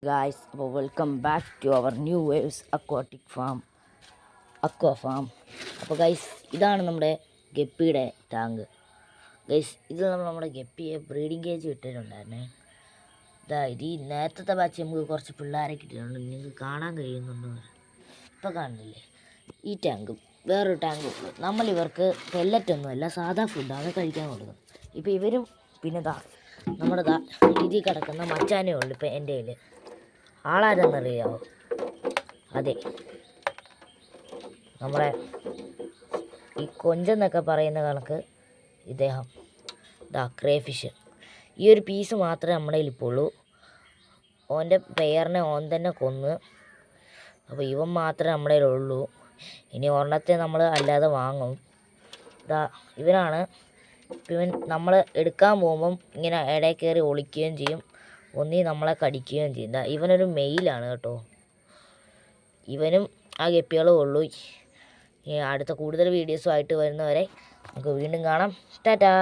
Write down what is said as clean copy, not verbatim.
Guys, അപ്പോൾ welcome back to our new waves aqua farm. അപ്പോൾ guys, ഇതാണ് നമ്മുടെ ഗപ്പിയുടെ ടാങ്ക്. ഗൈസ്, ഇത് നമ്മുടെ ഗപ്പിയെ ബ്രീഡിങ് കേജ് ഇട്ടിട്ടുണ്ടായിരുന്നേ. ഇത് ഈ നേരത്തെ ബാച്ച് നമുക്ക് കുറച്ച് പിള്ളേരെ കിട്ടിയിട്ടുണ്ട്. നിങ്ങൾക്ക് കാണാൻ കഴിയുന്നുണ്ടോ? ഇപ്പോൾ കാണുന്നില്ലേ? ഈ ടാങ്കും വേറൊരു ടാങ്കും നമ്മൾ ഇവർക്ക് പെല്ലറ്റൊന്നുമല്ല, സാധാ ഫുഡാണ് കഴിക്കാൻ കൊടുക്കുന്നത്. ഇപ്പോൾ ഇവരും പിന്നെ നമ്മുടെ ഇതിൽ കിടക്കുന്ന മച്ചാനേ ഉള്ളൂ ഇപ്പോൾ എൻ്റെ കയ്യിൽ. ആളാരെന്നറിയാമോ? അതെ, നമ്മുടെ ഈ കൊഞ്ചെന്നൊക്കെ പറയുന്ന കണക്ക് ഇദ്ദേഹം ക്രേ ഫിഷ്. ഈ ഒരു പീസ് മാത്രമേ നമ്മുടെ കയ്യിൽ ഉള്ളൂ. ഓൻ്റെ പെയറിനെ ഓൻ തന്നെ കൊന്ന്. അപ്പോൾ ഇവൻ മാത്രമേ നമ്മുടെ കയ്യിലുള്ളൂ. ഇനി ഒരെണ്ണത്തെ നമ്മൾ അല്ലാതെ വാങ്ങും. ഇവനാണ്. ഇവൻ നമ്മൾ എടുക്കാൻ പോകുമ്പം ഇങ്ങനെ ഇടയിൽ കയറി ഒളിക്കുകയും ചെയ്യും, ഒന്നി നമ്മളെ കടിക്കുകയും ചെയ്യും. ഇവനൊരു മെയിലാണ് കേട്ടോ. ഇവനും ആ ഗപ്പികളും ഉള്ളൂ. അടുത്ത കൂടുതൽ വീഡിയോസുമായിട്ട് വരുന്നവരെ നമുക്ക് വീണ്ടും കാണാം. ടാറ്റാ.